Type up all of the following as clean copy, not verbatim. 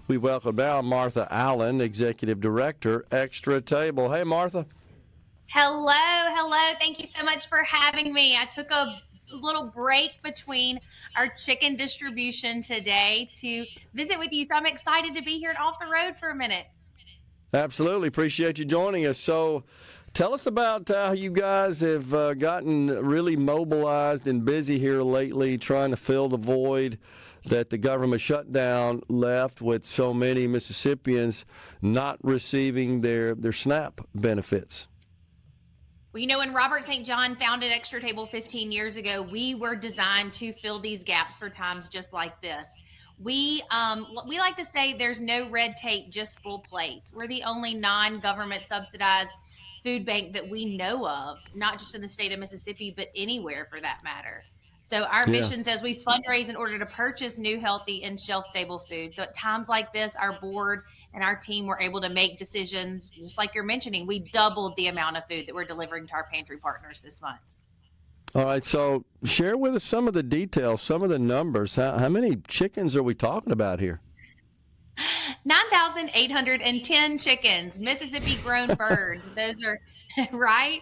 We welcome now Martha Allen, Executive Director, Extra Table. Hey, Martha. Hello. Thank you so much for having me. I took a little break between our chicken distribution today to visit with you, so I'm excited to be here and off the road for a minute. Absolutely. Appreciate you joining us. So tell us about how you guys have gotten really mobilized and busy here lately trying to fill the void that the government shutdown left with so many Mississippians not receiving their SNAP benefits. Well, when Robert St. John founded Extra Table 15 years ago, we were designed to fill these gaps for times just like this. We like to say there's no red tape, just full plates. We're the only non-government subsidized food bank that we know of, not just in the state of Mississippi, but anywhere for that matter. So our mission says we fundraise in order to purchase new, healthy, and shelf-stable food. So at times like this, our board and our team were able to make decisions, just like you're mentioning. We doubled the amount of food that we're delivering to our pantry partners this month. All right, so share with us some of the details, some of the numbers. How many chickens are we talking about here? 9,810 chickens, Mississippi-grown birds. Those are, right?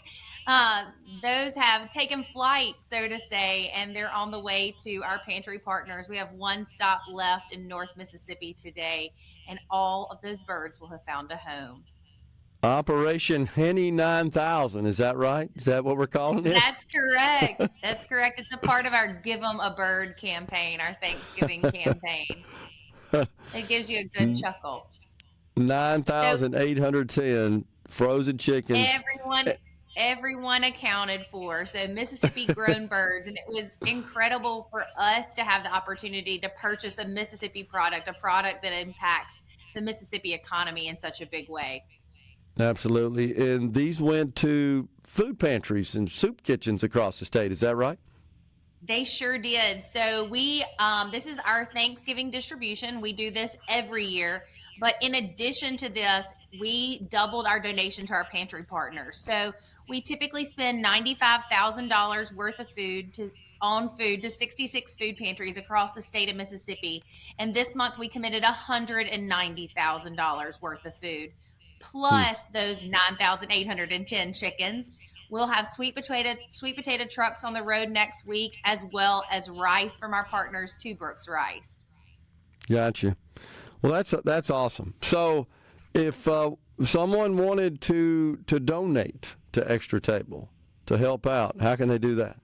Those have taken flight, so to say, and they're on the way to our pantry partners. We have one stop left in North Mississippi today, and all of those birds will have found a home. Operation Henny 9000, is that right? Is that what we're calling it? That's correct. It's a part of our Give 'em a Bird campaign, our Thanksgiving campaign. It gives you a good chuckle. 9,810 frozen chickens. Everyone accounted for. So Mississippi grown birds. And it was incredible for us to have the opportunity to purchase a Mississippi product, a product that impacts the Mississippi economy in such a big way. Absolutely. And these went to food pantries and soup kitchens across the state. Is that right? They sure did. So this is our Thanksgiving distribution. We do this every year. But in addition to this, we doubled our donation to our pantry partners. So we typically spend $95,000 worth of food to 66 food pantries across the state of Mississippi. And this month we committed $190,000 worth of food, plus those 9,810 chickens. We'll have sweet potato trucks on the road next week, as well as rice from our partners, Two Brooks Rice. Gotcha. Well, that's awesome. So, if someone wanted to donate to Extra Table to help out, how can they do that?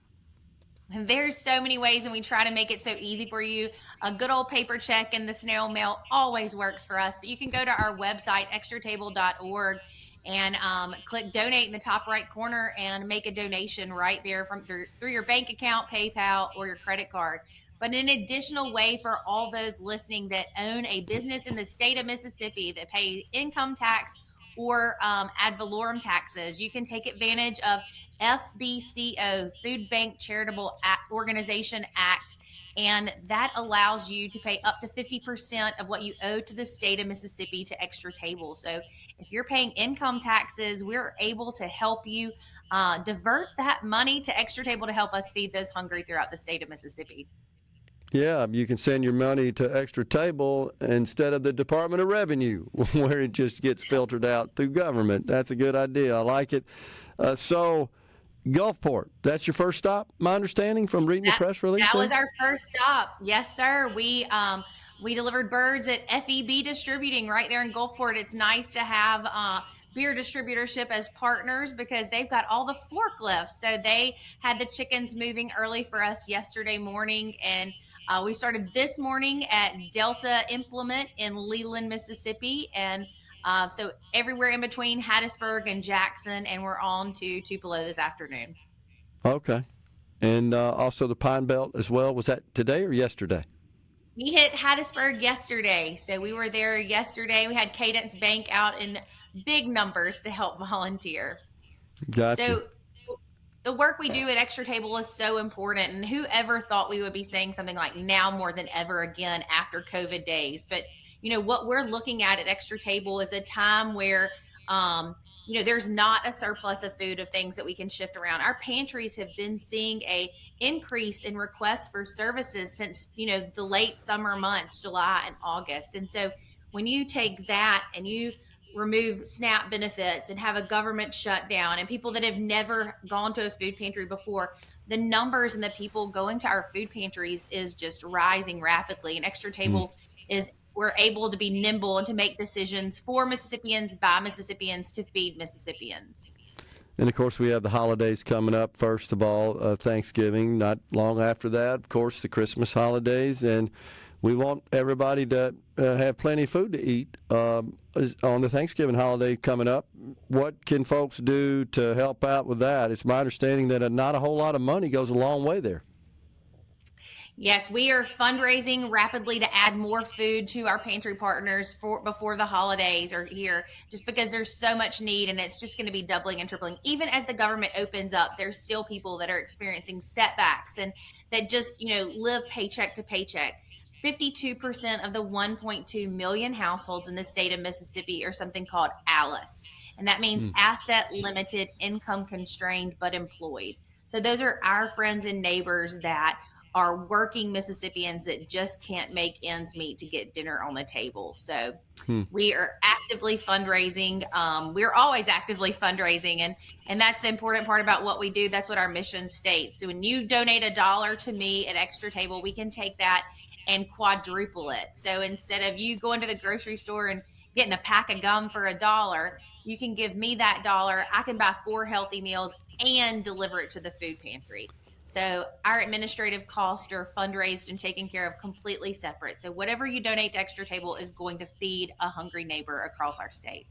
And there's so many ways, and we try to make it so easy for you. A good old paper check and the snail mail always works for us. But you can go to our website, extratable.org, and click donate in the top right corner and make a donation right there through your bank account, PayPal, or your credit card. But an additional way for all those listening that own a business in the state of Mississippi that pay income tax or ad valorem taxes, you can take advantage of FBCO, Food Bank Charitable Organization Act. And that allows you to pay up to 50% of what you owe to the state of Mississippi to Extra Table. So if you're paying income taxes, we're able to help you divert that money to Extra Table to help us feed those hungry throughout the state of Mississippi. Yeah, you can send your money to Extra Table instead of the Department of Revenue, where it just gets filtered out through government. That's a good idea. I like it. So Gulfport, that's your first stop, my understanding from reading the press release? That was our first stop. Yes, sir. We delivered birds at FEB Distributing right there in Gulfport. It's nice to have beer distributorship as partners because they've got all the forklifts. So they had the chickens moving early for us yesterday morning, and we started this morning at Delta Implement in Leland, Mississippi, and so everywhere in between Hattiesburg and Jackson, and we're on to Tupelo this afternoon. Okay. And also the Pine Belt as well. Was that today or yesterday? We hit Hattiesburg yesterday. So we were there yesterday. We had Cadence Bank out in big numbers to help volunteer. Gotcha. So the work we do at Extra Table is so important. And whoever thought we would be saying something like now more than ever again after COVID days. But, what we're looking at Extra Table is a time where there's not a surplus of food of things that we can shift around. Our pantries have been seeing a increase in requests for services since, the late summer months, July and August. And so when you take that and you remove SNAP benefits and have a government shutdown and people that have never gone to a food pantry before, the numbers and the people going to our food pantries is just rising rapidly. And Extra Mm. Table is we're able to be nimble and to make decisions for Mississippians by Mississippians to feed Mississippians. And of course, we have the holidays coming up. First of all, Thanksgiving. Not long after that, of course, the Christmas holidays, and we want everybody to have plenty of food to eat on the Thanksgiving holiday coming up. What can folks do to help out with that? It's my understanding that not a whole lot of money goes a long way there. Yes, we are fundraising rapidly to add more food to our pantry partners for before the holidays are here, just because there's so much need and it's just going to be doubling and tripling. Even as the government opens up, there's still people that are experiencing setbacks and that just, live paycheck to paycheck. 52% of the 1.2 million households in the state of Mississippi are something called ALICE. And that means asset limited, income constrained, but employed. So those are our friends and neighbors that are working Mississippians that just can't make ends meet to get dinner on the table. So we are actively fundraising. We're always actively fundraising, and that's the important part about what we do. That's what our mission states. So when you donate $1 to me at Extra Table, we can take that and quadruple it. So instead of you going to the grocery store and getting a pack of gum for $1, you can give me that $1. I can buy 4 healthy meals and deliver it to the food pantry. So our administrative costs are fundraised and taken care of completely separate. So whatever you donate to Extra Table is going to feed a hungry neighbor across our state.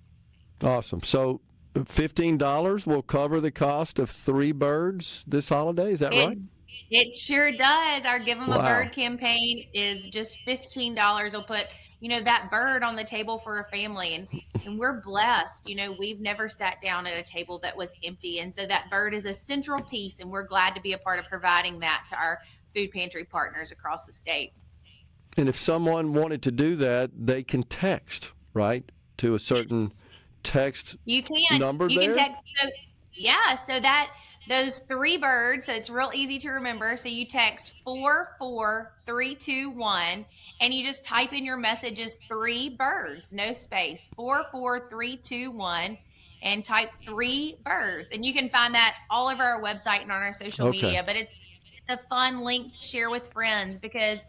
Awesome. So $15 will cover the cost of 3 birds this holiday. Is that right? It sure does. Our Give 'em a Wow. Bird campaign is just $15. We'll put, that bird on the table for a family. And we're blessed. We've never sat down at a table that was empty. And so that bird is a central piece. And we're glad to be a part of providing that to our food pantry partners across the state. And if someone wanted to do that, they can text, right, to a certain text number you there? can text. So those 3 birds, so it's real easy to remember. So you text 44321 and you just type in your messages 3 birds, no space, 44321, and type 3 birds. And you can find that all over our website and on our social media. But it's a fun link to share with friends because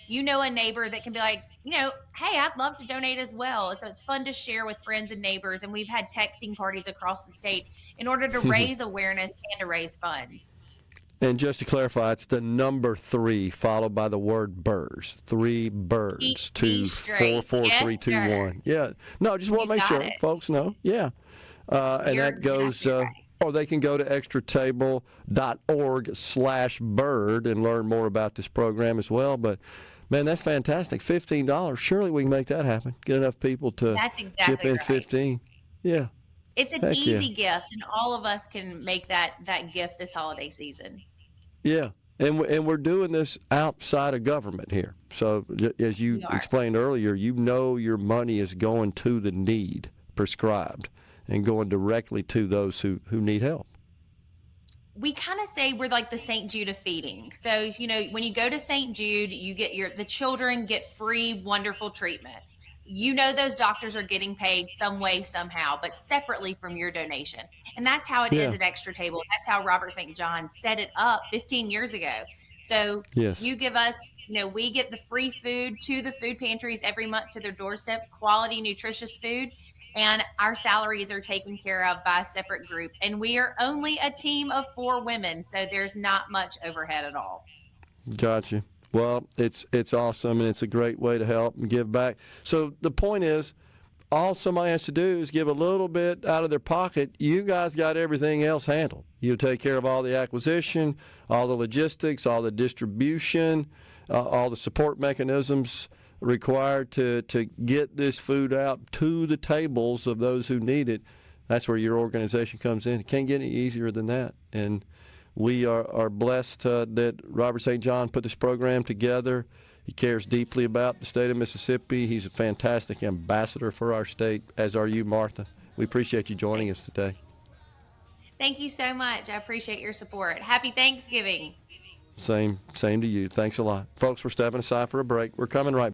a neighbor that can be like, hey, I'd love to donate as well. So it's fun to share with friends and neighbors. And we've had texting parties across the state in order to raise awareness and to raise funds. And just to clarify, it's the number 3 followed by the word birds. 3 birds to 44321. Yeah. No, just want to make sure folks know. Yeah. And that goes, or they can go to extratable.org/bird and learn more about this program as well. But man, that's fantastic. $15. Surely we can make that happen. Get enough people to chip in 15. Yeah. It's an easy gift, and all of us can make that gift this holiday season. Yeah. And we're doing this outside of government here. So as you explained earlier, your money is going to the need prescribed and going directly to those who need help. We kind of say we're like the St. Jude of feeding. So, when you go to St. Jude, you get the children get free, wonderful treatment. Those doctors are getting paid some way, somehow, but separately from your donation. And that's how it is at Extra Table. That's how Robert St. John set it up 15 years ago. So you give us, we get the free food to the food pantries every month to their doorstep, quality, nutritious food. And our salaries are taken care of by a separate group. And we are only a team of 4 women, so there's not much overhead at all. Gotcha. Well, it's awesome, and it's a great way to help and give back. So the point is, all somebody has to do is give a little bit out of their pocket. You guys got everything else handled. You take care of all the acquisition, all the logistics, all the distribution, all the support mechanisms required to get this food out to the tables of those who need it. That's where your organization comes in. It can't get any easier than that. And we are blessed that Robert St. John put this program together. He cares deeply about the state of Mississippi. He's a fantastic ambassador for our state, as are you, Martha. We appreciate you joining us today. Thank you so much. I appreciate your support. Happy Thanksgiving. Same to you. Thanks a lot. Folks, we're stepping aside for a break. We're coming right back.